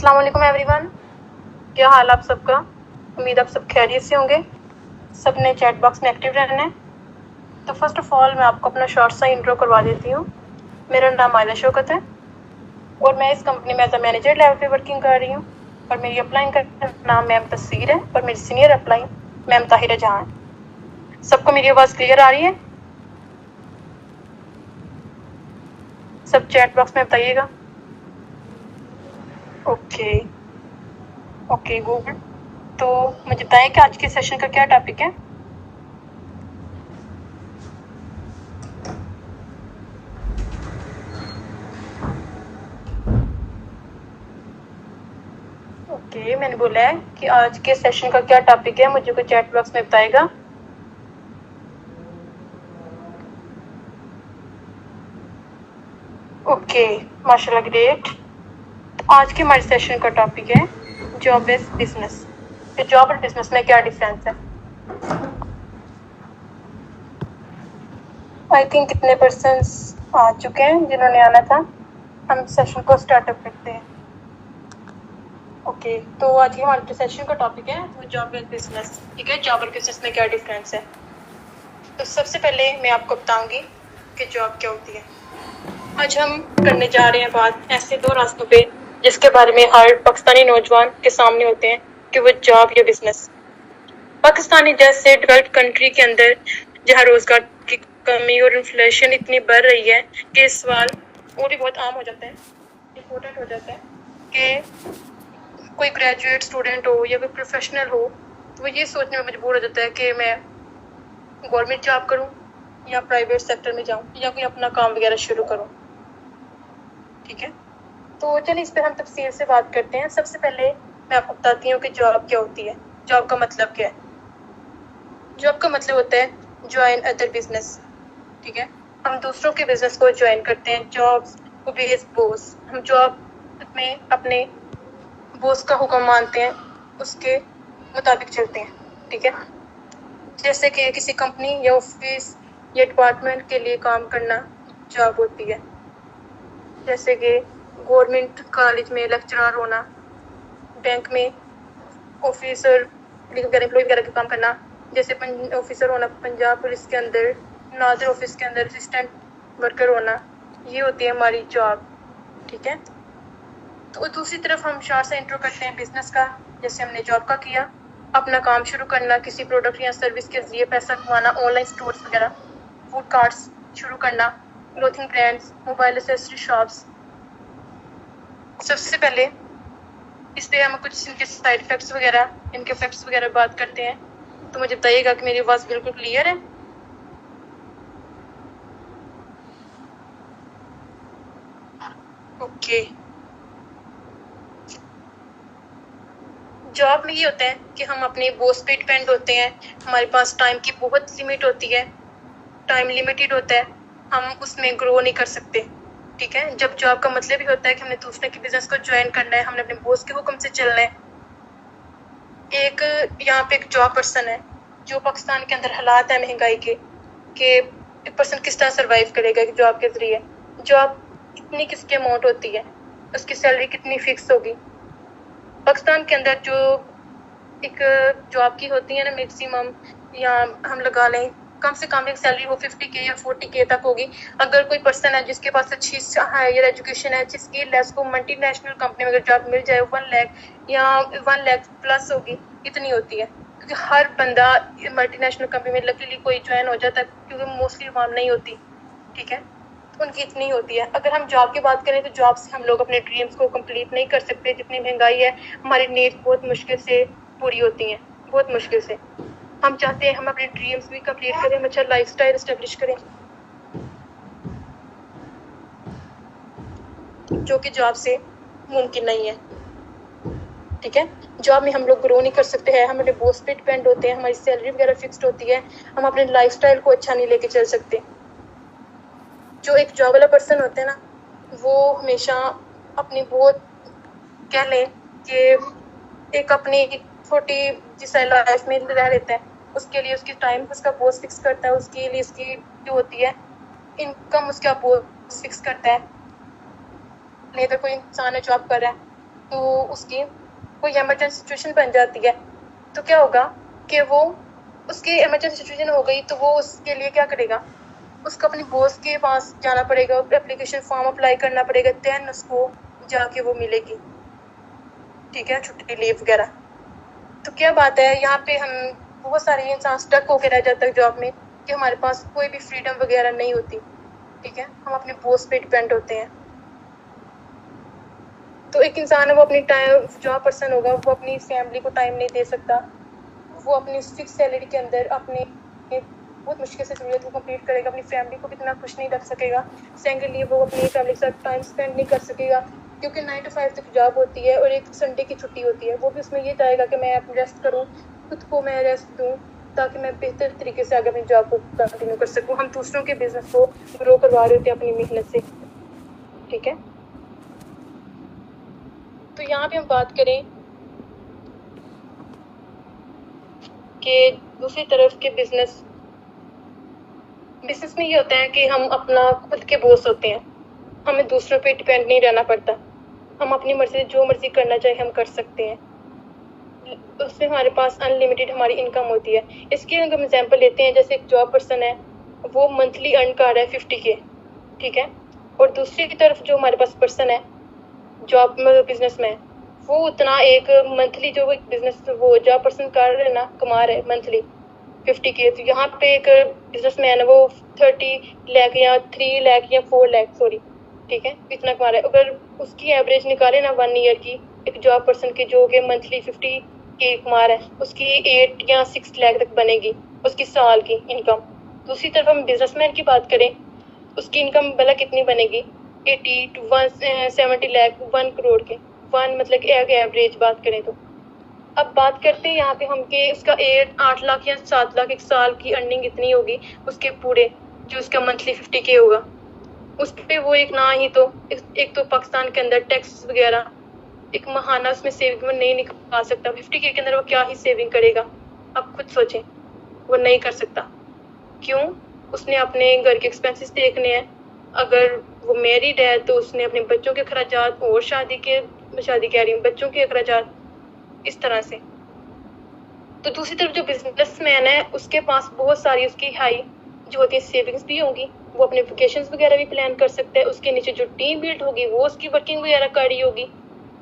अस्सलाम वालेकुम एवरीवन, क्या हाल आप सबका। उम्मीद आप सब खैरियत से होंगे। सब ने चैट बॉक्स में एक्टिव रहना है। तो फर्स्ट ऑफ ऑल मैं आपको अपना शॉर्ट सा इंट्रो करवा देती हूँ। मेरा नाम आयदा शौकत है और मैं इस कंपनी में एज अ मैनेजर लेवल पे वर्किंग कर रही हूँ। और मेरी अपलाइन का नाम मैम तस्वीर है और मेरी सीनियर अपलाइन मैम ताहिरा जहाँ है। सबको मेरी आवाज़ क्लियर आ रही है? सब चैट बॉक्स में बताइएगा। Okay okay Google. तो मुझे बताएं कि आज के सेशन का क्या टॉपिक है। ओके, मैंने बोला है कि आज के सेशन का क्या टॉपिक है, मुझे कोई चैट बॉक्स में बताएगा। ओके, माशाल्लाह ग्रेट। आज के हमारे सेशन का टॉपिक है जॉब इज बिजनेस। तो जॉब और बिजनेस में क्या डिफरेंस है? आई थिंक कितने पर्सन्स आ चुके हैं जिन्होंने आना था। हम सेशन को स्टार्टअप करते हैं। ओके, तो आज के हमारे जो सेशन का टॉपिक है वो जॉब एंड बिजनेस। ठीक है, जॉब और बिजनेस में क्या डिफरेंस है। तो सबसे पहले मैं आपको बताऊंगी कि जॉब क्या होती है। आज हम करने जा रहे हैं बात ऐसे दो रास्तों पे जिसके बारे में हर पाकिस्तानी नौजवान के सामने होते हैं कि वो जॉब या बिजनेस। पाकिस्तानी जैसे डेवलप्ड कंट्री के अंदर जहाँ रोजगार की कमी और इन्फ्लेशन इतनी बढ़ रही है कि इस सवाल और भी बहुत आम हो जाता है, इम्पोर्टेंट हो जाता है कि कोई ग्रेजुएट स्टूडेंट हो या कोई प्रोफेशनल हो तो वो ये सोचने में मजबूर हो जाता है कि मैं गवर्नमेंट जॉब करूं या प्राइवेट सेक्टर में जाऊं या कोई अपना काम वगैरह शुरू करूं। ठीक है, तो चलिए इस पर हम तफसील से बात करते हैं। सबसे पहले मैं आपको बताती हूँ कि जॉब क्या होती है। जॉब का मतलब क्या है? जॉब का मतलब होता है ज्वाइन अदर बिजनेस। ठीक है, हम दूसरों के बिजनेस को ज्वाइन करते हैं। Jobs obeys boss. हम जॉब में अपने बॉस का हुक्म मानते हैं, उसके मुताबिक चलते हैं। ठीक है, जैसे कि किसी कंपनी या ऑफिस या डिपार्टमेंट के लिए काम करना जॉब होती है। जैसे कि गवर्नमेंट कॉलेज में लेक्चरर होना, बैंक में ऑफिसर वगैरह एम्प्लॉय वगैरह का काम करना, जैसे ऑफिसर होना पंजाब पुलिस के अंदर, नादिर ऑफिस के अंदर असिस्टेंट वर्कर होना, ये होती है हमारी जॉब। ठीक है, तो दूसरी तरफ हम शॉर्ट से इंट्रो करते हैं बिजनेस का। जैसे हमने जॉब का किया, अपना काम शुरू करना, किसी प्रोडक्ट या सर्विस के जरिए पैसा कमाना, ऑनलाइन स्टोर्स वगैरह, फूड कार्ट्स शुरू करना, clothing brands, mobile accessory shops. सबसे पहले इस पर हम कुछ इनके साइड इफेक्ट्स वगैरह, इनके इफेक्ट्स वगैरह बात करते हैं। तो मुझे बताइएगा कि मेरी आवाज़ बिल्कुल क्लियर है। ओके, जॉब में ये होता है कि हम अपने बॉस पे डिपेंड होते हैं। हमारे पास टाइम की बहुत लिमिट होती है, टाइम लिमिटेड होता है, हम उसमें ग्रो नहीं कर सकते। ठीक है, जब जॉब का मतलब ही होता है कि हमने दूसरे के बिजनेस को ज्वाइन करना है, हमने अपने बॉस के हुक्म से चलना है। एक यहाँ पे एक जॉब पर्सन है, जो पाकिस्तान के अंदर हालात है महंगाई के कि एक पर्सन किस तरह सर्वाइव करेगा एक जॉब के जरिए। जॉब कितनी किसकी अमाउंट होती है, उसकी सैलरी कितनी फिक्स होगी। पाकिस्तान के अंदर जो एक जॉब की होती है ना मैक्सिमम, या हम लगा लें कम से कम एक सैलरी वो 50K या 40K तक होगी। अगर कोई पर्सन है जिसके पास अच्छी हायर एजुकेशन है, अच्छी स्किल है, उसको मल्टीनेशनल कंपनी में अगर जॉब मिल जाए 1 लाख या 1 लाख प्लस होगी, इतनी होती है। क्योंकि हर बंदा मल्टीनेशनल कंपनी में लकीली कोई ज्वाइन हो जाता है, क्योंकि मोस्टली अवाम नहीं होती। ठीक है, तो उनकी इतनी होती है। अगर हम जॉब की बात करें तो जॉब से हम लोग अपने ड्रीम्स को कंप्लीट नहीं कर सकते। जितनी महंगाई है, हमारी नीड्स बहुत मुश्किल से पूरी होती हैं, बहुत मुश्किल से। हम चाहते हैं हम अपने ड्रीम्स भी कंप्लीट करें, हम अच्छा लाइफस्टाइल एस्टेब्लिश करें, जो कि जॉब से मुमकिन नहीं है। ठीक है, जॉब में हम लोग ग्रो नहीं कर सकते हैं, हम अपने बॉस पे डिपेंड होते हैं, हमारी सैलरी वगैरह फिक्स्ड होती है, हम अपने लाइफस्टाइल को अच्छा नहीं लेके चल सकते। जो एक जॉब वाला पर्सन होता है ना, वो हमेशा अपनी बहुत कह लें कि एक अपनी छोटी जिस लाइफ में रह लेता है, उसके लिए उसकी टाइम उसका बॉस फिक्स करता है, उसके लिए इसकी जो होती है इनकम उसका बॉस फिक्स करता है। नहीं तो कोई इंसान जॉब कर रहा है तो उसकी कोई इमरजेंसी सिचुएशन बन जाती है, तो क्या होगा कि वो उसकी इमरजेंसी सिचुएशन हो गई तो वो उसके लिए क्या करेगा, उसको अपने बॉस के पास जाना पड़ेगा, एप्लीकेशन फॉर्म अप्लाई करना पड़ेगा, देन उसको जाके वो मिलेगी, ठीक है, छुट्टी लीव वगैरह। तो क्या बात है, यहाँ पे हम बहुत सारे इंसान स्टक होकर रह जाते हैं जॉब में कि हमारे पास कोई भी फ्रीडम वगैरह नहीं होती, ठीक है, हम अपने बॉस पे डिपेंड होते हैं। तो एक इंसान है वो अपनी टाइम, जो पर्सन होगा वो अपनी फैमिली को टाइम नहीं दे सकता, वो अपनी फिक्स सैलरी के अंदर अपने बहुत मुश्किल से ज़रूरत को कंप्लीट करेगा, अपनी फैमिली को भी इतना खुश नहीं रख सकेगा। सेकेंडली वो अपनी फैमिली के साथ टाइम स्पेंड नहीं कर सकेगा, क्योंकि 9 to 5 तक जॉब होती है और एक संडे की छुट्टी होती है। वो भी उसमें ये चाहेगा कि मैं अपनी रेस्ट करूँ, खुद को मैं रेस्ट दूँ, ताकि मैं बेहतर तरीके से आगे अपनी जॉब को कंटिन्यू कर सकूँ। हम दूसरों के बिजनेस को ग्रो करवा रहे होते हैं अपनी मेहनत से, ठीक है। तो यहाँ पे हम बात करें कि दूसरी तरफ के बिजनेस में ये होता है कि हम अपना खुद के बॉस होते हैं, हमें दूसरों पे डिपेंड नहीं रहना पड़ता, हम अपनी मर्जी से जो मर्जी करना चाहे हम कर सकते हैं, उससे हमारे पास अनलिमिटेड हमारी इनकम होती है। इसकी अगर हम एग्जांपल लेते हैं, जैसे एक जॉब पर्सन है वो मंथली अर्न कर रहा है 50K, ठीक है, और दूसरी की तरफ जो हमारे पास पर्सन है जॉब में बिजनेस में, वो उतना एक मंथली जो एक बिजनेस वो जॉब पर्सन कर रहे ना कमा रहे मंथली 50K, तो यहाँ पे एक बिजनेसमैन है वो 30 लाख या 3 लाख या 4 लाख सॉरी, ठीक है, इतना कमा रहा है। अगर उसकी एवरेज निकाले ना 1 ईयर की एक जॉब पर्सन की जो कि मंथली 50K कमा रहा है, उसकी 8 या 6 लाख तक बनेगी उसकी साल की इनकम। दूसरी तरफ हम बिजनेसमैन की बात करें, उसकी इनकम भला कितनी बनेगी, 80 to 170 लाख, 1 करोड़ के, 1 मतलब एवरेज बात करें तो। अब बात करते हैं यहाँ पे हम कि उसका 8 लाख या 7 लाख एक साल की अर्निंग इतनी होगी उसके पूरे, जो उसका मंथली 50K होगा, उस पे वो एक ना ही तो एक तो पाकिस्तान के अंदर टैक्स वगैरह एक महाना उसमें सेविंग में नहीं निकाल सकता। 50K के अंदर वो क्या ही सेविंग करेगा, आप खुद सोचें, वो नहीं कर सकता। क्यों? उसने अपने घर के एक्सपेंसेस देखने हैं, अगर वो मैरिड है तो उसने अपने बच्चों के अखराजात और शादी कह रही हूँ बच्चों के अखराजात, इस तरह से। तो दूसरी तरफ जो बिजनेसमैन है उसके पास बहुत सारी उसकी हाई जो होती है सेविंग्स भी होंगी, वो अपने वेकेशंस वगैरह भी प्लान कर सकता है, उसके नीचे जो टीम बिल्ड होगी वो उसकी वर्किंग वगैरह कर रही होगी,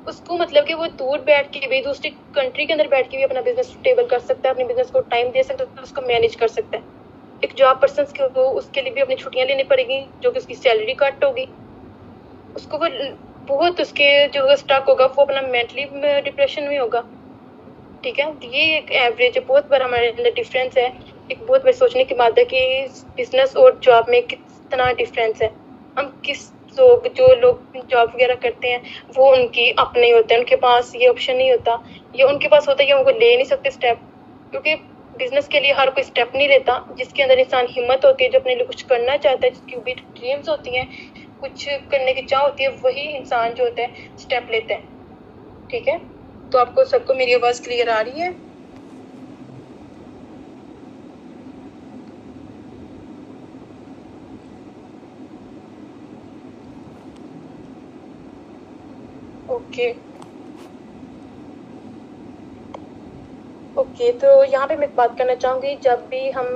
उसको मतलब कि वो दूर बैठ के भी दूसरी कंट्री के अंदर बैठ के भी अपना बिजनेस स्टेबल कर सकता है, अपने बिजनेस को टाइम दे सकता है, उसको मैनेज कर सकता है। एक जॉब पर्सन को उसके लिए भी अपनी छुट्टियां लेनी पड़ेगी, जो कि उसकी सैलरी कट होगी, उसको वो बहुत उसके जो स्टक होगा वो अपना मेंटली डिप्रेशन में होगा, ठीक है। ये एक एवरेज बहुत बड़ा हमारे अंदर डिफरेंस है, एक बहुत बड़ी सोचने की बात है कि बिजनेस और जॉब में कितना डिफरेंस है। हम किस लोग जो लोग जॉब वगैरह करते हैं वो उनकी अपने होते हैं, उनके पास ये ऑप्शन नहीं होता, या उनके पास होता है कि उनको ले नहीं सकते स्टेप, क्योंकि बिजनेस के लिए हर कोई स्टेप नहीं लेता। जिसके अंदर इंसान हिम्मत होती है, जो अपने लिए कुछ करना चाहता है, जिसकी भी ड्रीम्स होती हैं, कुछ करने की चाह होती है, वही इंसान जो होता है स्टेप लेता है, ठीक है। तो आपको सबको मेरी आवाज क्लियर आ रही है? ओके तो यहाँ पे मैं बात करना चाहूँगी, जब भी हम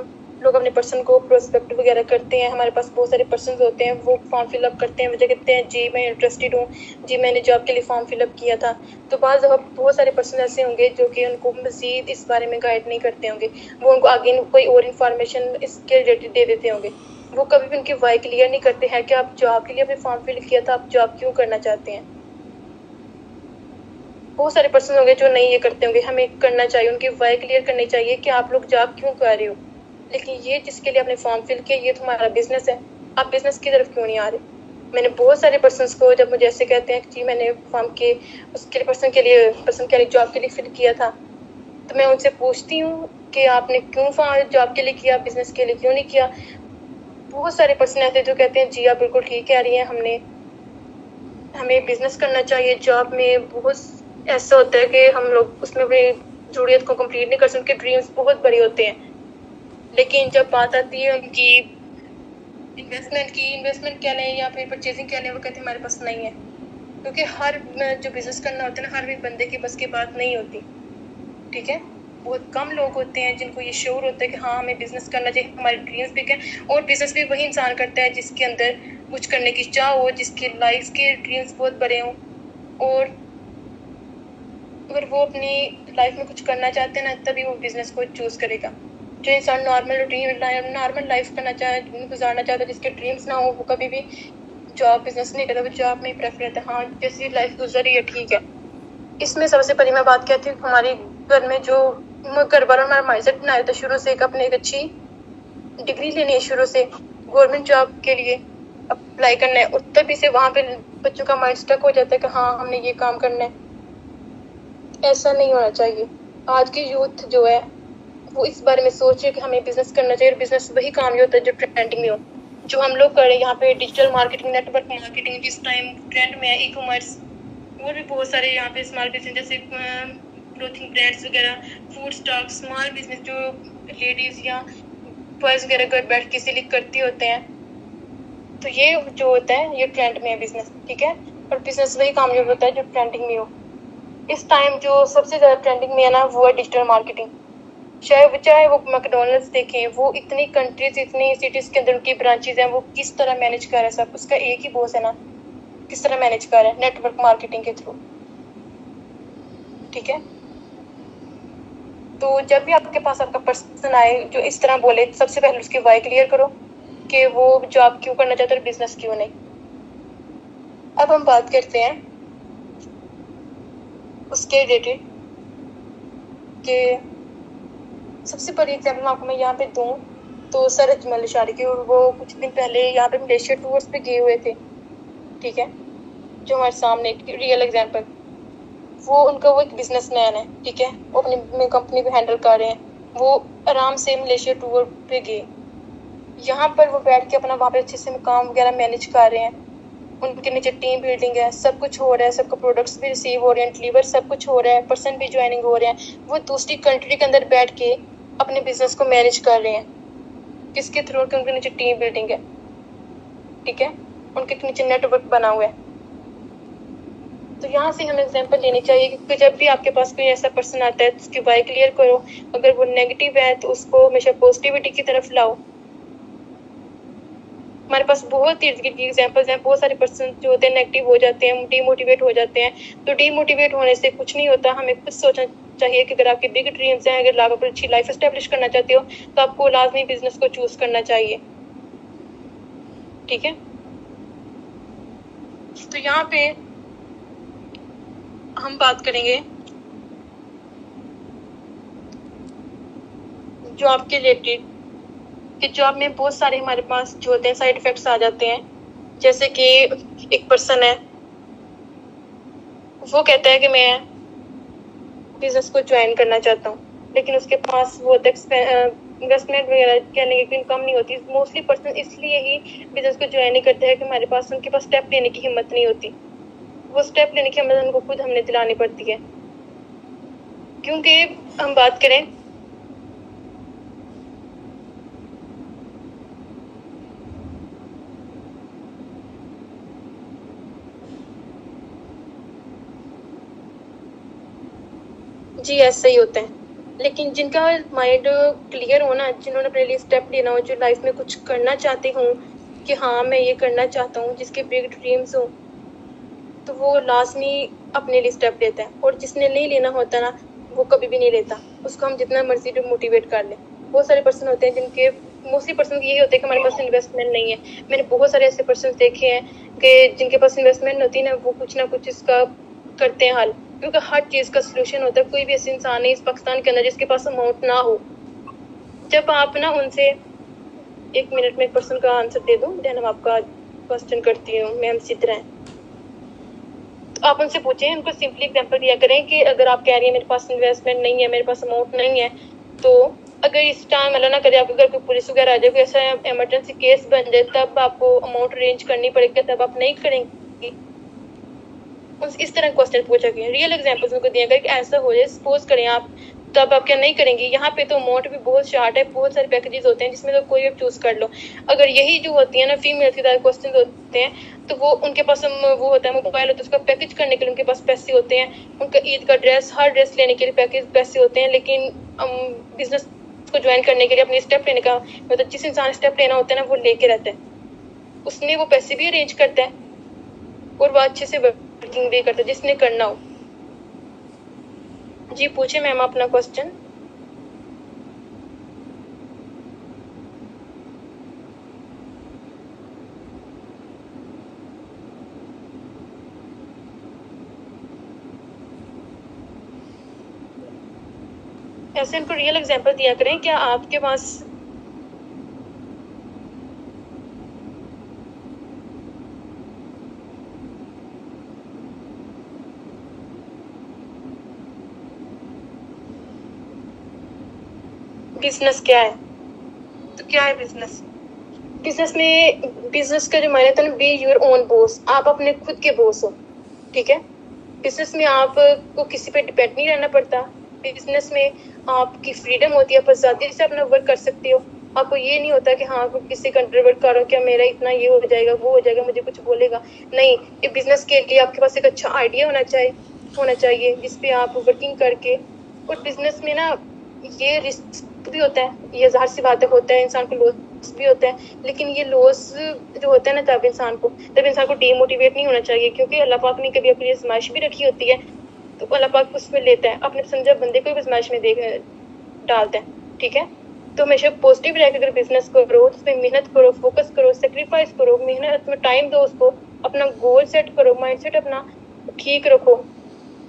लोग अपने पर्सन को प्रोस्पेक्ट वगैरह करते हैं, हमारे पास बहुत सारे पर्सन होते हैं, वो फॉर्म फिलअप करते हैं, मुझे कहते हैं जी मैं इंटरेस्टेड हूँ, जी मैंने जॉब के लिए फॉर्म फिलअप किया था। तो बहुत सारे पर्सन ऐसे होंगे जो कि उनको मज़ीद इस बारे में गाइड नहीं करते होंगे, वो उनको आगे कोई और इन्फॉर्मेशन इसके रिलेटेड दे देते होंगे, वो कभी भी उनकी वाई क्लियर नहीं करते हैं कि आप जॉब के लिए अपने फॉर्म फिल किया था, आप जॉब क्यों करना चाहते हैं। बहुत सारे पर्सन होंगे जो नहीं ये करते होंगे, हमें करना चाहिए, उनकी वाई क्लियर करनी चाहिए कि आप लोग जॉब क्यों कर रहे हो। लेकिन ये जिसके लिए आपने फॉर्म फिल किया, ये तुम्हारा बिजनेस है, आप बिजनेस की तरफ क्यों नहीं आ रहे। मैंने बहुत सारे पर्सन को जब मुझे ऐसे कहते हैं कि जी मैंने फॉर्म के उसके पर्सन के लिए जॉब के लिए फिल किया था, तो मैं उनसे पूछती हूँ कि आपने क्यों फॉर्म जॉब के लिए किया, बिजनेस के लिए क्यों नहीं किया। बहुत सारे पर्सन ऐसे जो कहते हैं जी आप बिल्कुल ठीक कह रही हैं, हमें बिजनेस करना चाहिए। जॉब में बहुत ऐसा होता है कि हम लोग उसमें अपनी जरूरत को कंप्लीट नहीं कर सकते, उनके ड्रीम्स बहुत बड़े होते हैं, लेकिन जब बात आती है उनकी इन्वेस्टमेंट कह लें या फिर परचेजिंग कह लें, वो कहते हैं हमारे पास नहीं है। क्योंकि हर जो बिजनेस करना होता है ना, हर एक बंदे की बस की बात नहीं होती, ठीक है। बहुत कम लोग होते हैं जिनको ये श्योर होता है कि हाँ हमें बिजनेस करना चाहिए, हमारे ड्रीम्स भी क्या। और बिजनेस भी वही इंसान करता है जिसके अंदर कुछ करने की चाह हो, जिसके लाइफ के ड्रीम्स बहुत बड़े हों, और अगर वो अपनी लाइफ में कुछ करना चाहते हैं ना, तभी वो बिजनेस को चूज करेगा। जो इंसान नॉर्मल लाइफ करना चाहे, गुजारना चाहता है, जिसके ड्रीम्स ना हो, वो कभी भी जॉब बिजनेस नहीं करता, वो जॉब में ही प्रेफर करता है। हाँ जैसी लाइफ गुजरी है ठीक है। इसमें सबसे पहले मैं बात कहती हूँ हमारे घर में जो घर वालों ने हमारा माइंडसेट बनाया था शुरू से, अपने एक अच्छी डिग्री लेनी है, शुरू से गवर्नमेंट जॉब के लिए अप्लाई करना है, और तभी से वहाँ पे बच्चों का माइंड स्टक हो जाता है कि हाँ हमने ये काम करना है। ऐसा नहीं होना चाहिए। आज की यूथ जो है वो इस बारे में सोचे कि हमें बिजनेस करना चाहिए, और बिजनेस वही काम ही होता है जो ट्रेंडिंग में हो, जो हम लोग कर रहे हैं यहाँ पे। डिजिटल मार्केटिंग, नेटवर्क मार्केटिंग जिस टाइम ट्रेंड में है, ई कॉमर्स, और भी बहुत सारे यहाँ पे स्मॉल बिजनेस जैसे क्लोथिंग ब्रांड्स वगैरह, फूड स्टॉक, स्मॉल बिजनेस जो लेडीज या बॉयज वगैरह घर बैठ के इसीलिए करती होते हैं। तो ये जो होता है ये ट्रेंड में है बिजनेस, ठीक है। और बिजनेस वही काम जो होता है जो ट्रेंडिंग में हो। इस टाइम जो सबसे ज्यादा ट्रेंडिंग में है ना, वो है डिजिटल मार्केटिंग। चाहे वो मैकडोनल्ड्स देखें, वो इतनी कंट्रीज, इतनी सिटीज के अंदर उनकी ब्रांचेज हैं, वो किस तरह मैनेज कर रहा है सब, उसका एक ही बॉस है ना, किस तरह मैनेज कर रहा है, नेटवर्क मार्केटिंग के थ्रू, ठीक है। तो जब भी आपके पास आपका पर्सन आए जो इस तरह बोले, सबसे पहले उसकी वाई क्लियर करो कि वो जॉब क्यों करना चाहता है और बिजनेस क्यों नहीं। अब हम बात करते हैं उसके रिलेटेड कि सबसे बड़ी एग्जाम्पल आपको मैं यहाँ पे दूँ तो सर अजमल अशारी की, और वो कुछ दिन पहले यहाँ पे मलेशिया टूर्स पे गए हुए थे, ठीक है। जो हमारे सामने एक रियल एग्जाम्पल, वो उनका वो एक बिजनेसमैन है, ठीक है, वो अपनी कंपनी को हैंडल कर रहे हैं, वो आराम से मलेशिया टूर पे गए, यहाँ पर वो बैठ के अपना वहाँ पे अच्छे से काम वगैरह मैनेज कर रहे हैं, उनके नीचे टीम बिल्डिंग है, सब कुछ हो रहा है, सबका प्रोडक्ट्स भी रिसीव हो रहे हैं, डिलीवर सब कुछ हो रहा है, पर्सन भी ज्वाइनिंग हो रहे हैं, वो दूसरी कंट्री के अंदर बैठ के अपने बिजनेस को मैनेज कर रहे हैं, किसके थ्रू, उनके नीचे टीम बिल्डिंग है, ठीक है, उनके नीचे नेटवर्क बना हुआ है। तो यहाँ से हमें एग्जांपल लेनी चाहिए कि जब भी आपके पास कोई ऐसा पर्सन आता है तो उसकी वाई क्लियर करो, अगर वो नेगेटिव है तो उसको हमेशा पॉजिटिविटी की तरफ लाओ। हमारे पास बहुत इर्द गिर्द की एग्जाम्पल्स हैं, बहुत सारे पर्सन जो होते हैं नेगेटिव हो जाते हैं, डीमोटिवेट हो जाते हैं। तो डीमोटिवेट होने से कुछ नहीं होता, हमें खुद सोचना चाहिए कि अगर आपके बिग ड्रीम्स हैं, अगर आप अपनी अच्छी लाइफ एस्टेब्लिश करना चाहते हो तो आपको लाजमी बिजनेस को चूज करना चाहिए, ठीक है। तो यहाँ पे हम बात करेंगे जॉब के रिलेटेड कि जॉब में बहुत सारे हमारे पास जो होते हैं साइड इफेक्ट्स आ जाते हैं। जैसे कि एक पर्सन है, वो कहता है कि मैं बिजनेस को ज्वाइन करना चाहता हूँ, लेकिन उसके पास वो इन्वेस्टमेंट वगैरह करने की इनकम नहीं होती। मोस्टली पर्सन इसलिए ही बिजनेस को ज्वाइन नहीं करते हैं कि हमारे पास उनके पास स्टेप लेने की हिम्मत नहीं होती। वो स्टेप लेने की हिम्मत उनको खुद हमने दिलानी पड़ती है, क्योंकि हम बात करें जी ऐसा ही होता है। लेकिन जिनका माइंड क्लियर हो ना, जिन्होंने अपने लिए स्टेप लेना हो, जो लाइफ में कुछ करना चाहते हूँ कि हाँ मैं ये करना चाहता हूँ, जिसके बिग ड्रीम्स हो, तो वो लाजमी अपने लिए स्टेप लेता है। और जिसने नहीं लेना होता ना, वो कभी भी नहीं लेता, उसको हम जितना मर्जी मोटिवेट कर लें। बहुत सारे पर्सन होते हैं जिनके, मोस्टली पर्सन यही होते हैं कि हमारे पास इन्वेस्टमेंट नहीं है। मैंने बहुत सारे ऐसे पर्सन देखे हैं कि जिनके पास इन्वेस्टमेंट होती है ना, वो कुछ ना कुछ इसका करते हैं हल, क्योंकि हर चीज़ का सोल्यूशन होता है। कोई भी ऐसे इंसान नहीं इस पाकिस्तान के अंदर जिसके पास अमाउंट ना हो। जब आप ना उनसे 1 मिनट में एक पर्सन का आंसर दे दो, देन हम आपका क्वेश्चन करती हूँ, मैम चित्र है, तो आप उनसे पूछें, उनको सिंपली एग्जांपल दिया करें कि अगर आप कह रही हैं मेरे पास इन्वेस्टमेंट नहीं है, मेरे पास अमाउंट नहीं है, तो अगर इस टाइम अल्लाह ना करे आपके घर कोई पुलिस वगैरह आ जाए, कोई ऐसा इमरजेंसी केस बन जाए, तब आपको अमाउंट अरेंज करनी पड़ेगी, तब आप नहीं करेंगे। इस तरह क्वेश्चन पूछा गया, रियल एग्जांपल्स उनको दिया गया कि ऐसा हो जाए, सपोज करें आप तो अब आप क्या नहीं करेंगे? यहाँ पे तो अमाउंट भी बहुत शार्ट है, बहुत सारे पैकेजेस होते हैं जिसमें तो कोई भी चूज कर लो। अगर यही जो होती है ना फीमेल के क्वेश्चन होते हैं, तो वो उनके पास वो होता है मोबाइल होता है, उसका पैकेज करने के लिए उनके पास पैसे होते हैं, उनका ईद का ड्रेस, हर ड्रेस लेने के लिए पैसे होते हैं। लेकिन बिजनेस को ज्वाइन करने के लिए अपने स्टेप लेने का मतलब जिस इंसान स्टेप लेना होता है ना वो लेके रहता है, उसमें वो पैसे भी अरेंज करता है और वो अच्छे से वर्किंग भी करता है जिसने करना हो। जी पूछे मैम अपना क्वेश्चन। ऐसे इनको रियल एग्जांपल दिया करें। क्या आपके पास बिजनेस क्या है? तो क्या है बिजनेस? बिजनेस का जो मायने था ना, बी योर ओन बॉस, आप अपने खुद के बॉस हो। ठीक है, बिजनेस में आपको किसी पे डिपेंड नहीं रहना पड़ता। बिजनेस में आपकी फ्रीडम होती है, आप आजादी से अपना वर्क कर सकते हो। आपको ये नहीं होता कि हाँ आपको किसी का अंडर वर्क करो, क्या मेरा इतना ये हो जाएगा वो हो जाएगा, मुझे कुछ बोलेगा नहीं। ये बिजनेस के लिए आपके पास एक अच्छा आइडिया होना चाहिए जिसपे आप वर्किंग करके। और बिजनेस में ना ये रिस्क भी होता है, ये ज़ाहिर सी बात होता है, इंसान को लॉस भी होता है। लेकिन ये लॉस जो होता है ना तब इंसान को डीमोटिवेट नहीं होना चाहिए, क्योंकि अल्लाह पाक ने कभी अपने लिए आजमाइश भी रखी होती है, तो अल्लाह पाक उसमें लेता है, अपने समझा बंदे को भी आजमाइश में डालता है। ठीक है, तो हमेशा पॉजिटिव रह के अगर बिजनेस करो तो उसमें मेहनत करो, फोकस करो, सेक्रीफाइस करो, मेहनत में टाइम दो उसको, अपना गोल सेट करो, माइंडसेट अपना ठीक रखो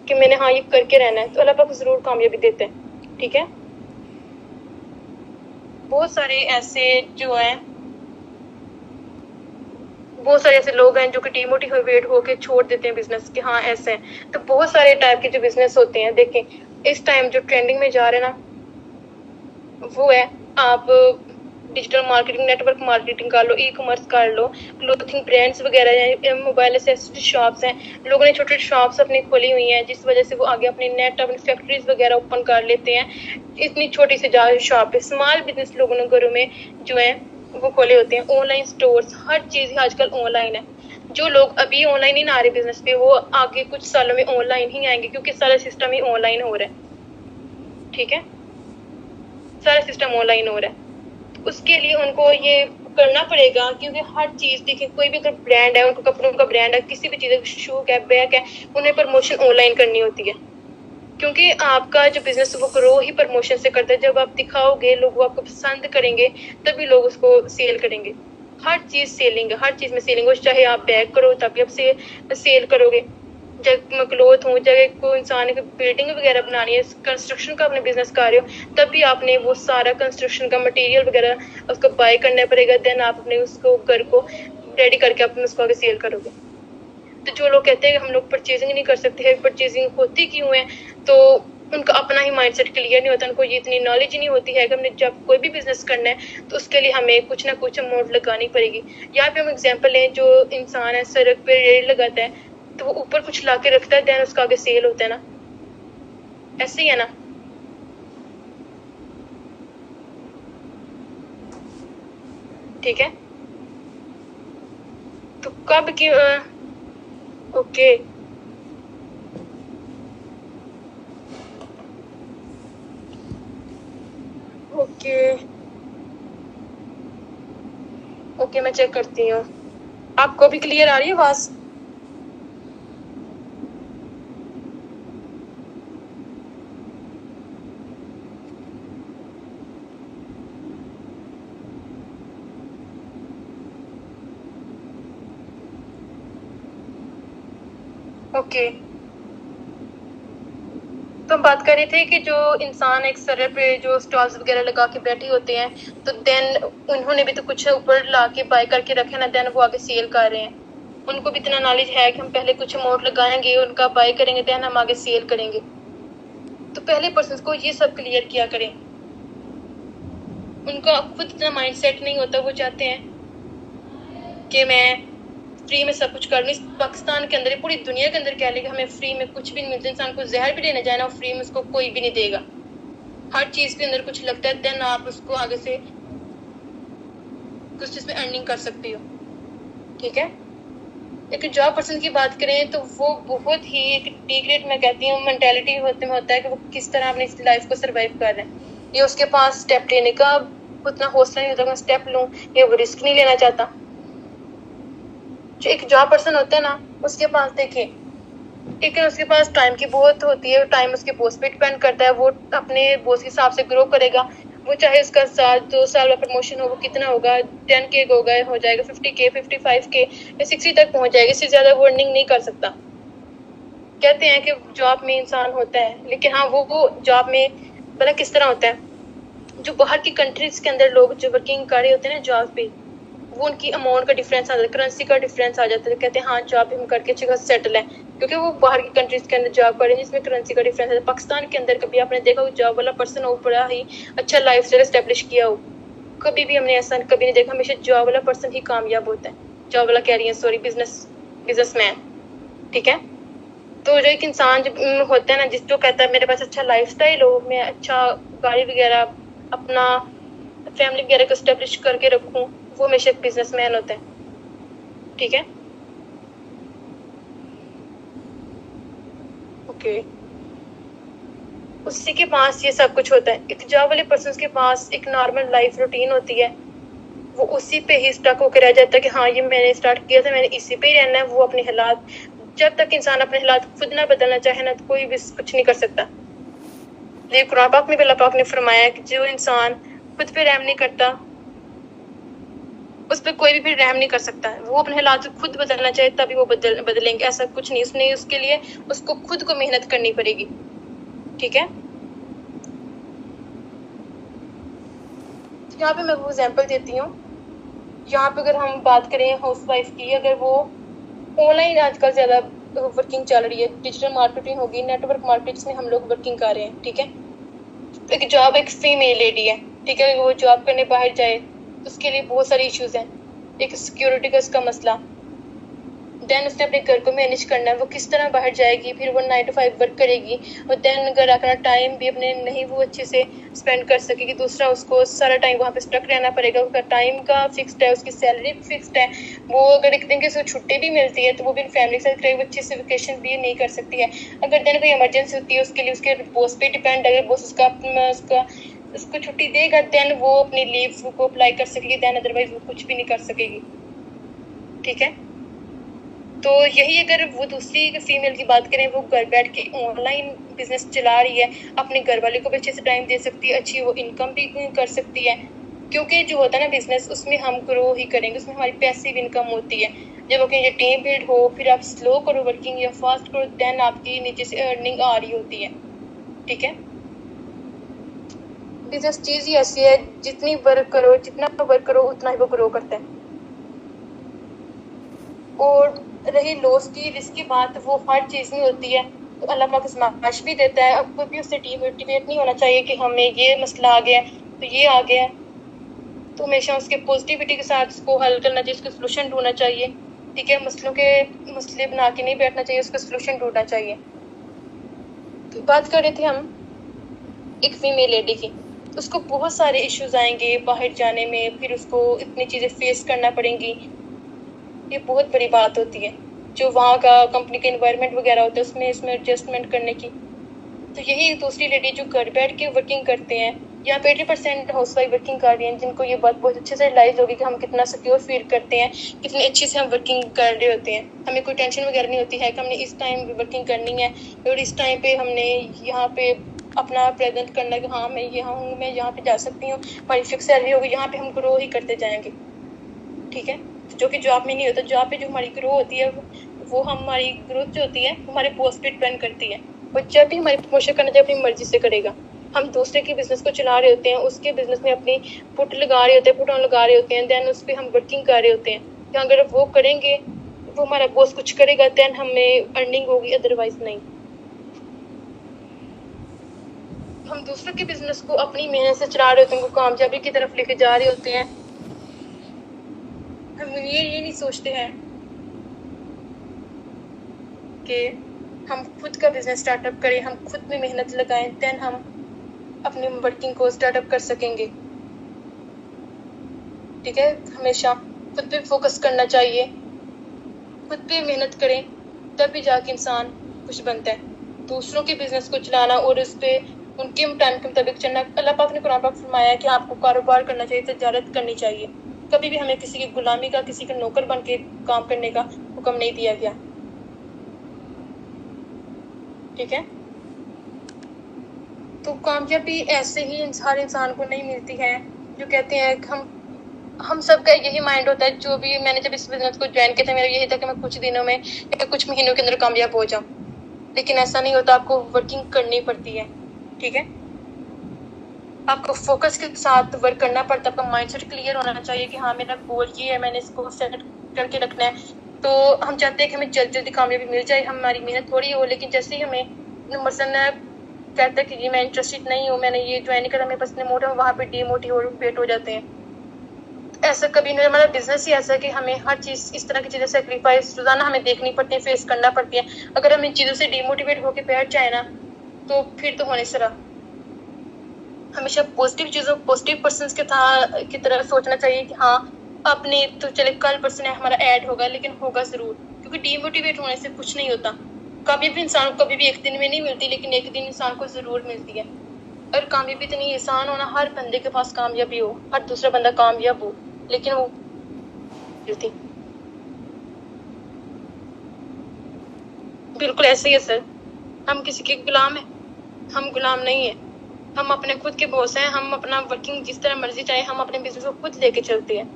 कि मैंने हाँ ये करके रहना है, तो अल्लाह पाक जरूर कामयाबी देते हैं। ठीक है, बहुत सारे ऐसे लोग हैं जो कि डीमोटिवेट होकर छोड़ देते हैं बिजनेस कि हाँ ऐसे हैं। तो बहुत सारे टाइप के जो बिजनेस होते हैं, देखें इस टाइम जो ट्रेंडिंग में जा रहे हैं ना वो है, आप डिजिटल मार्केटिंग, नेटवर्क मार्केटिंग कर लो, ई कॉमर्स कर लो, क्लोथिंग ब्रांड्स वगैरह हैं, मोबाइल एक्सेसरी शॉप्स हैं। लोगों ने छोटी छोटी शॉप्स अपनी खोली हुई हैं जिस वजह से वो आगे अपनी अपनी फैक्ट्रीज वगैरह ओपन कर लेते हैं। इतनी छोटी सी शॉप है, स्मॉल बिजनेस लोगों ने घरों में जो है वो खोले होते हैं। ऑनलाइन स्टोर्स, हर चीज आजकल ऑनलाइन है। जो लोग अभी ऑनलाइन नहीं आ रहे बिजनेस पे, वो आगे कुछ सालों में ऑनलाइन ही आएंगे, क्योंकि सारा सिस्टम ही ऑनलाइन हो रहा है। ठीक है, सारा सिस्टम ऑनलाइन हो रहा है, उसके लिए उनको ये करना पड़ेगा। क्योंकि हर चीज देखिए, कोई भी अगर ब्रांड है, उनको कपड़ों का ब्रांड है, किसी भी चीज, शू है, बैग है, उन्हें प्रमोशन ऑनलाइन करनी होती है। क्योंकि आपका जो बिजनेस वो ग्रो ही प्रमोशन से करता है। जब आप दिखाओगे, लोग आपको पसंद करेंगे, तभी लोग उसको सेल करेंगे। हर चीज सेलिंग है, हर चीज में सेलिंग हो, चाहे आप बैग करो तभी आप सेल करोगे, चाहे क्लोथ हो, चाहे कोई इंसान की बिल्डिंग वगैरह बनानी है, कंस्ट्रक्शन का अपने बिजनेस कर रहे हो, तभी आपने वो सारा कंस्ट्रक्शन का मटेरियल वगैरह उसको बाय करना पड़ेगा। देन आप अपने उसको घर को रेडी करके अपने उसको आगे सेल करोगे। तो जो लोग कहते हैं कि हम लोग परचेजिंग नहीं कर सकते हैं, परचेजिंग होती क्यों है, तो उनका अपना ही माइंडसेट क्लियर नहीं होता, उनको ये इतनी नॉलेज ही नहीं होती है कि हमने जब कोई भी बिजनेस करना है तो उसके लिए हमें कुछ ना कुछ अमाउंट लगानी पड़ेगी। यहाँ पे हम एग्जांपल लें, जो इंसान है सड़क पे रेड लगाता है, तो वो ऊपर कुछ ला के रखता है, देन उसका आगे सेल होता है ना, ऐसे ही है ना। ठीक है, तो कब की ओके ओके ओके, मैं चेक करती हूँ। आपको भी क्लियर आ रही है आवाज? ओके, तो हम बात कर रहे थे कि जो इंसान एक सड़क पे जो स्टॉल्स वगैरह लगा के बैठे होते हैं, तो देन उन्होंने भी तो कुछ ऊपर ला के बाय करके रखे ना, देन वो आगे सेल कर रहे हैं। उनको भी इतना नॉलेज है कि हम पहले कुछ अमाउंट लगाएंगे, उनका बाय करेंगे, देन हम आगे सेल करेंगे। तो पहले पर्सन को ये सब क्लियर किया करें। उनका खुद इतना माइंडसेट नहीं होता, वो चाहते हैं कि मैं फ्री में सब कुछ कर लूँ। पाकिस्तान के अंदर, पूरी दुनिया के अंदर कह लेगा हमें फ्री में कुछ भी नहीं मिलता। इंसान को जहर भी लेने जाए ना, फ्री में उसको कोई भी नहीं देगा। हर चीज के अंदर कुछ लगता है, देन आप उसको आगे से कुछ इसमें अर्निंग कर सकती हो। ठीक है, एक जॉब पर्सन की बात करें तो वो बहुत ही एक डी ग्रेड मैं कहती हूँ मेंटेलिटी होता है कि वो किस तरह अपनी लाइफ को सरवाइव कर रहे हैं। ये उसके पास स्टेप लेने का उतना हौसला नहीं होता, मैं स्टेप लूं, ये वो रिस्क नहीं लेना चाहता। जो एक जॉब पर्सन होता है ना, उसके पास देखिए, ठीक है, उसके पास टाइम की बहुत होती है, टाइम उसके बॉस पे डिपेंड करता है, वो अपने बॉस के हिसाब से ग्रो करेगा। वो चाहे उसका 2 साल का प्रमोशन हो, वो कितना होगा, 10K होगा, हो जाएगा 50K, 55K या 60 तक पहुंच जाएगा, इससे ज्यादा वो अर्निंग नहीं कर सकता। कहते हैं कि जॉब में इंसान होता है, लेकिन हाँ वो जॉब में पता किस तरह होता है, जो बाहर की कंट्रीज के अंदर लोग जो वर्किंग कर रहे होते हैं ना जॉब पे, वो उनकी अमाउंट का डिफरेंस आ जाता है, करेंसी का डिफरेंस आ जाता है, कहते हैं हाँ जॉब हम करके अच्छी खासी सेटल है, क्योंकि वो बाहर की कंट्रीज के अंदर जॉब कर रहे हैं जिसमें करेंसी का डिफरेंस है। पाकिस्तान के अंदर कभी आपने देखा हो जॉब वाला पर्सन हो, बड़ा ही अच्छा लाइफ स्टाइल एस्टेब्लिश किया हो, कभी भी हमने ऐसा कभी नहीं देखा, हमेशा जॉब वाला पर्सन ही कामयाब होता है, जॉब वाला कह रही है सॉरी, बिजनेसमैन। ठीक है, तो जो एक इंसान जब होता है ना, जिस जो कहता है मेरे पास अच्छा लाइफस्टाइल हो, मैं अच्छा गाड़ी वगैरह अपना फैमिली वगैरह को एस्टेब्लिश करके रखूं, वो हमेशा एक बिजनेसमैन होता है। ठीक है, ओके, उसी के पास ये सब कुछ होता है। एक जॉब वाले पर्सन के पास एक नॉर्मल लाइफ रूटीन होती है, वो उसी पे ही स्टक होकर रह जाता है कि हाँ ये मैंने स्टार्ट किया था, मैंने इसी पे ही रहना है। वो अपने हालात, जब तक इंसान अपने हालात खुद ना बदलना चाहे ना, तो कोई भी कुछ नहीं कर सकता। ये कुरान पाक में भी अल्लाह पाक ने फरमाया कि जो इंसान खुद पे रहम नहीं करता, उस पर कोई भी फिर रहम नहीं कर सकता। वो अपने हालात खुद बदलना चाहे तभी वो बदलेंगे, ऐसा कुछ नहीं। उसने उसके लिए उसको खुद को मेहनत करनी पड़ेगी। ठीक है, यहाँ पे मैं वो एग्जाम्पल देती हूँ। यहाँ पे अगर हम बात करें हाउसवाइफ की, अगर वो ऑनलाइन आजकल ज्यादा वर्किंग चल रही है, डिजिटल मार्केटिंग होगी, नेटवर्क मार्केट्स में हम लोग वर्किंग कर रहे हैं। ठीक है, एक जॉब एक फीमेल लेडी है, ठीक है, वो जॉब करने बाहर जाए तो उसके लिए बहुत सारे इश्यूज हैं। एक सिक्योरिटी का उसका मसला, देन उसने अपने घर को मैनेज करना है, वो किस तरह बाहर जाएगी, फिर वो 9 to 5 वर्क करेगी, और देन घर आकर टाइम भी अपने नहीं वो अच्छे से स्पेंड कर सकेगी। दूसरा, उसको सारा टाइम वहाँ पे स्टक रहना पड़ेगा, उसका टाइम का फिक्स्ड है, उसकी सैलरी फिक्स्ड है। वो अगर एक दिन की उसको छुट्टी भी मिलती है तो वो भी फैमिली के साथ करेगी, अच्छे से वेकेशन भी नहीं कर सकती है। अगर देन कोई इमरजेंसी होती है, उसके लिए उसके बॉस पे डिपेंड है, अगर बॉस उसको छुट्टी देगा देन वो अपनी लीव को अप्लाई कर सकेगी, देन अदरवाइज वो कुछ भी नहीं कर सकेगी। ठीक है, तो यही अगर वो दूसरी फीमेल की बात करें, वो घर बैठ के ऑनलाइन बिजनेस चला रही है, अपने घर वाले को भी अच्छे से टाइम दे सकती है, अच्छी वो इनकम भी कर सकती है। क्योंकि जो होता है ना बिजनेस, उसमें हम ग्रो ही करेंगे, उसमें हमारी पैसिव इनकम होती है। जब आपकी ये टीम बिल्ड हो, फिर आप स्लो करो वर्किंग या फास्ट करो, देन आपकी नीचे से अर्निंग आ रही होती है। ठीक है, बिजनेस चीज ही ऐसी है, जितना वर्क करो उतना ही वो ग्रो करता है। और रही लॉस की रिस्क की बात, वो हर चीज में होती है, तो अल्लाह पाक आजमाइश भी देता है। अब कोई भी उससे डिमोटिवेट नहीं होना चाहिए कि हमें ये मसला आ गया तो ये आ गया, तो हमेशा उसके पॉजिटिविटी के साथ उसको हल करना चाहिए, उसका सोल्यूशन ढूंढना चाहिए। ठीक है, मसले बना के नहीं बैठना चाहिए, उसका सोल्यूशन ढूंढना चाहिए। तो बात कर रहे थे हम एक फीमेल लेडी की, उसको बहुत सारे इश्यूज आएंगे बाहर जाने में, फिर उसको इतनी चीजें फेस करना पड़ेंगी, ये बहुत बड़ी बात होती है। जो वहाँ का कंपनी का एनवायरनमेंट वगैरह होता है, उसमें एडजस्टमेंट करने की। तो यही दूसरी लेडी जो घर बैठ के वर्किंग करते हैं, यहाँ पे 80% हाउस वाइफ वर्किंग कर रही हैं, जिनको ये बात बहुत अच्छे से रियलाइज होगी कि हम कितना सिक्योर फील करते हैं, कितनी अच्छे से हम वर्किंग कर रहे होते हैं। हमें कोई टेंशन वगैरह नहीं होती है कि हमने इस टाइम वर्किंग करनी है और इस टाइम पे हमने यहाँ पे अपना प्रेजेंट करना है कि हाँ मैं यहाँ हूँ, मैं यहाँ पे जा सकती हूँ, हमारी फिक्स सैलरी होगी, यहाँ पे हम ग्रो ही करते जाएंगे। ठीक है, जो कि जॉब में नहीं होता। जॉब पे जो हमारी ग्रो होती है, वो हमारी ग्रोथ जो होती है हमारे पोस्ट पे डिपेंड करती है, और जब भी हमारी प्रमोशन करना चाहिए अपनी मर्जी से करेगा। हम दूसरे के बिजनेस को चला रहे होते हैं, उसके बिजनेस में अपनी पुट लगा रहे होते हैं, पुट ऑन लगा रहे होते हैं, देन उस पर हम वर्किंग कर रहे होते हैं। तो अगर वो करेंगे, वो हमारा बॉस कुछ करेगा, देन हमें अर्निंग होगी, अदरवाइज नहीं। हम दूसरों के बिजनेस को अपनी मेहनत से चला रहे होते हैं, उनको कामयाबी की तरफ लेके जा रहे होते हैं। हम ये नहीं सोचते हैं कि हम खुद का बिजनेस स्टार्टअप करें, हम खुद में मेहनत लगाएं, देन हम अपनी वर्किंग को स्टार्टअप कर सकेंगे। ठीक है, हमेशा खुद पे फोकस करना चाहिए, खुद पे मेहनत करें, तभी जाके इंसान कुछ बनता है। दूसरों के बिजनेस को चलाना और उस पे उनके टाइम के मुताबिक चलना, अल्लाह पाक ने कुरान पाक फरमाया कि आपको कारोबार करना चाहिए, तजारत करनी चाहिए। कभी भी हमें किसी की गुलामी का, किसी का नौकर बन के काम करने का हुक्म नहीं दिया गया। ठीक है, तो कामयाबी ऐसे ही हर इंसान को नहीं मिलती है। जो कहते हैं कि हम सबका यही माइंड होता है, जो भी मैंने जब इस बिजनेस को ज्वाइन किया था, मेरा यही था कि मैं कुछ दिनों में या कुछ महीनों के अंदर कामयाब हो जाऊं, लेकिन ऐसा नहीं होता, आपको वर्किंग करनी पड़ती है। ठीक है, आपको फोकस के साथ वर्क करना पड़ता है, आपका माइंडसेट क्लियर होना चाहिए कि हाँ मेरा गोल ये है, मैंने इसको सेट करके रखना है। तो हम चाहते हैं कि हमें जल्दी जल्दी कामयाबी मिल जाए, हमारी मेहनत थोड़ी हो, लेकिन जैसे ही हमें मसलन कहता है कि जी मैं इंटरेस्टेड नहीं हूँ, मैंने ये ज्वाइन करा, मेरे पास इतने मोटिव, वहाँ पे डीमोटिवेट हो जाते हैं। ऐसा कभी नहीं, हमारा बिजनेस ही ऐसा है कि हमें हर चीज, इस तरह की चीजें सेक्रीफाइस रोजाना हमें देखनी पड़ती है, फेस करना पड़ती है। अगर हम इन चीजों से डीमोटिवेट होकर बैठ जाए ना, तो फिर तो होने से रहा। हमेशा पॉजिटिव चीजों, पॉजिटिव पर्सन की तरह सोचना चाहिए कि हाँ अपने तो चले कल पर्सन है हमारा ऐड होगा, लेकिन होगा जरूर, क्योंकि डीमोटिवेट होने से कुछ नहीं होता। कभी भी इंसान को कभी भी एक दिन में नहीं मिलती, लेकिन एक दिन इंसान को जरूर मिलती है। और कामयाबी इतनी आसान होना, हर बंदे के पास कामयाबी हो, हर दूसरा बंदा कामयाब हो, लेकिन वो मिलती बिल्कुल ऐसे ही है सर। हम किसी के गुलाम है? हम गुलाम नहीं है, हम अपने खुद के बॉस हैं। हम अपना वर्किंग जिस तरह मर्जी चाहे, हम अपने बिजनेस को खुद लेके चलते हैं।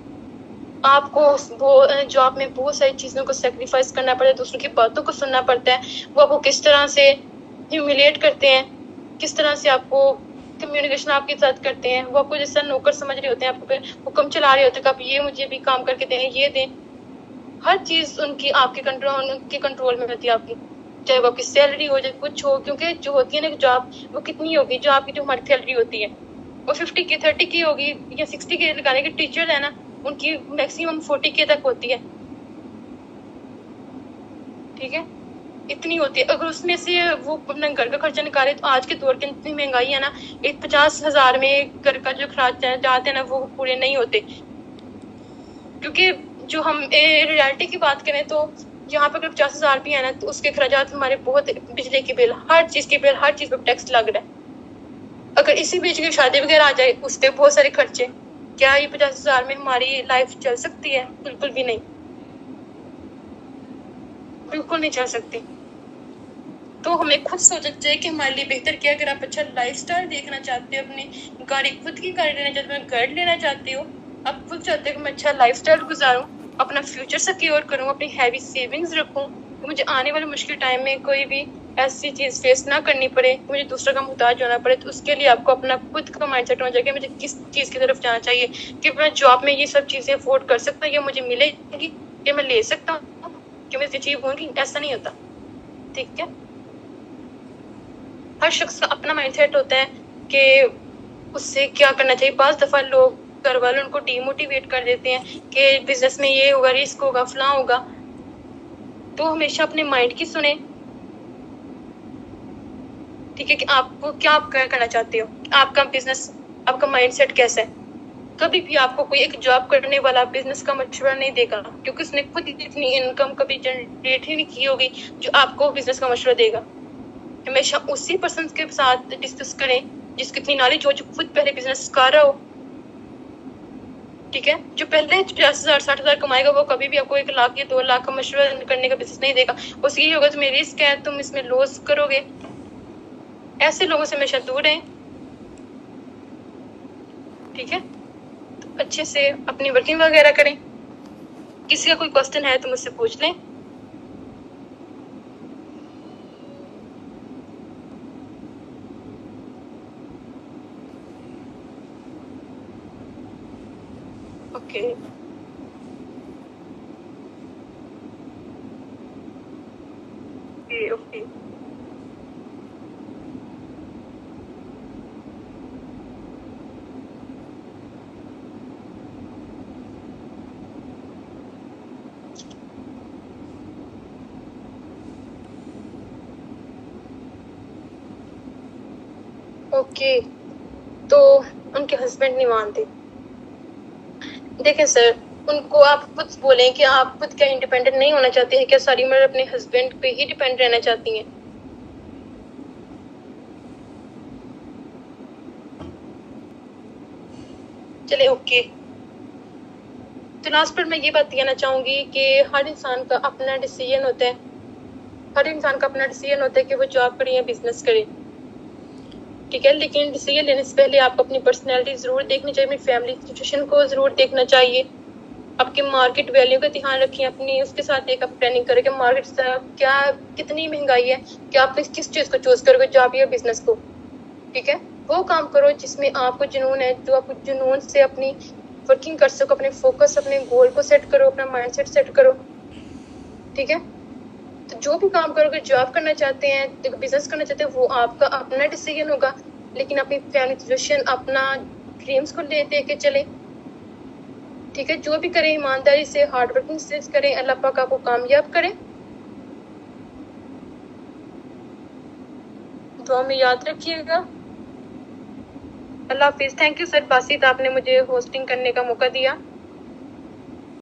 आपको वो जॉब में बहुत सारी चीजों को सेक्रीफाइस करना पड़ता है, दूसरों की बातों को सुनना पड़ता है, वो आपको किस तरह से ह्यूमिलिएट करते हैं, किस तरह से आपको कम्युनिकेशन आपके साथ करते हैं, वो आपको जैसा नौकर समझ रहे होते हैं, आपको हुक्म चला रहे होते हैं कि आप ये मुझे भी काम करके दें, ये दें। हर चीज उनकी उनके कंट्रोल में होती है आपकी, चाहे वो आपकी सैलरी हो, चाहे कुछ हो, क्योंकि जो होती है ना जॉब, वो कितनी होगी, जो आपकी जो हमारी सैलरी होती है वो 50 की 30 की होगी या 60 के लगाने के। टीचर है ना, उनकी मैक्सिमम 40 के तक होती है। ठीक है, इतनी होती है। अगर उसमें से वो अपना घर का खर्चा निकाले, तो आज के दौर की इतनी महंगाई है ना, एक 50,000 में घर का जो खर्चा जाते हैं ना, वो पूरे नहीं होते। क्योंकि जो हम रियलिटी की बात करें, तो यहाँ पे अगर 50,000 भी है ना, तो उसके खर्चात हमारे बहुत, बिजली के बिल, हर चीज के बिल, हर चीज पर टैक्स लग रहा है। अगर इसी बीच की शादी वगैरह आ जाए, उस पर बहुत सारे खर्चे, क्या ये 50,000 में हमारी लाइफ चल सकती है? बिल्कुल भी नहीं, बिल्कुल नहीं चल सकती। तो हमें खुद सोचना चाहिए कि हमारे लिए बेहतर क्या। अगर आप अच्छा लाइफस्टाइल देखना चाहते हो, अपनी गाड़ी, खुद की गाड़ी लेना चाहते हो, घर लेना चाहते हो, आप खुद चाहते हो कि मैं अच्छा लाइफस्टाइल गुजारूं, अपना फ्यूचर सिक्योर करूं, अपनी हैवी सेविंग्स रखूं, तो मुझे आने वाले मुश्किल टाइम में कोई भी ऐसी चीज फेस ना करनी पड़े, मुझे दूसरा का मुहताज होना पड़े। तो उसके लिए आपको अपना खुद का माइंडसेट होना चाहिए कि मुझे किस चीज की तरफ जाना चाहिए, कि मैं जॉब में ये सब चीजें अफोर्ड कर सकता हूँ, या मुझे मिलेगी, या मैं ले सकता हूँ, कि मैं अचीव होंगी। ऐसा नहीं होता। ठीक है, हर शख्स का अपना माइंडसेट होता है कि उससे क्या करना चाहिए। पांच दफा लोग, घर वाले उनको डीमोटिवेट कर देते हैं कि बिजनेस में ये होगा, रिस्क होगा, फलां होगा। तो हमेशा अपने माइंड की सुने। ठीक है, कि आपको क्या आप करना चाहते हो, आपका बिजनेस, आपका माइंडसेट कैसा है। कभी भी आपको कोई एक जॉब करने वाला बिजनेस का मशवरा नहीं देगा, क्योंकि उसने खुद इतनी इनकम कभी जनरेट ही नहीं की होगी जो आपको बिजनेस का मशवरा देगा। हमेशा उसी पर्सन के साथ डिस्कस करें जिसकी इतनी नॉलेज हो, जो खुद पहले बिजनेस कर रहा हो। ठीक है, जो पहले 50,000 60,000 कमाएगा, वो कभी भी आपको 1 लाख या 2 लाख का मशवरा करने का बिजनेस नहीं देगा। उसकी ये होगा तुम्हें रिस्क है, तुम इसमें लॉस करोगे। ऐसे लोगों से हमेशा दूर रहें। ठीक है, तो अच्छे से अपनी वर्किंग वगैरह करें। किसी का कोई क्वेश्चन है तो मुझसे पूछ लें। Okay, okay, okay. तो उनके हस्बैंड नहीं मानते। देखें सर, उनको आप खुद बोलें कि आप खुद क्या इंडिपेंडेंट नहीं होना चाहती हैं? क्या सारी उम्र अपने हस्बैंड पे ही डिपेंड रहना चाहती हैं? चले ओके। तो लास्ट पर मैं ये बात कहना चाहूंगी कि हर इंसान का अपना डिसीजन होता है, हर इंसान का अपना डिसीजन होता है कि वो जॉब करे या बिजनेस करे, ठीक है। लेकिन डिसीजन लेने से पहले आपको अपनी पर्सनैलिटी जरूर देखनी चाहिए, अपनी फैमिली सिचुएशन को जरूर देखना चाहिए, आपके मार्केट वैल्यू का ध्यान रखें अपनी, उसके साथ एक आप प्लानिंग करें कि मार्केट क्या कितनी महंगाई है, कि आप किस चीज़ को चूज करोगे, जॉब या बिजनेस को, ठीक है। वो काम करो जिसमें आपको जुनून है, जो आप जुनून से अपनी वर्किंग कर सको, अपने फोकस, अपने गोल को सेट करो, अपना माइंडसेट सेट करो, ठीक है। तो जो भी काम करोगे, जॉब करना चाहते हैं, बिजनेस करना चाहते हैं, वो आपका अपना डिसीजन होगा, लेकिन अपनी फैमिली सिचुएशन, अपना ड्रीम्स को ले के चले, ठीक है। जो भी करें ईमानदारी से, हार्ड वर्किंग से करें, अल्लाह पाक आपको कामयाब करें। दुआ में याद रखिएगा। अल्लाह हाफिज। थैंक यू सर बासित, आपने मुझे होस्टिंग करने का मौका दिया।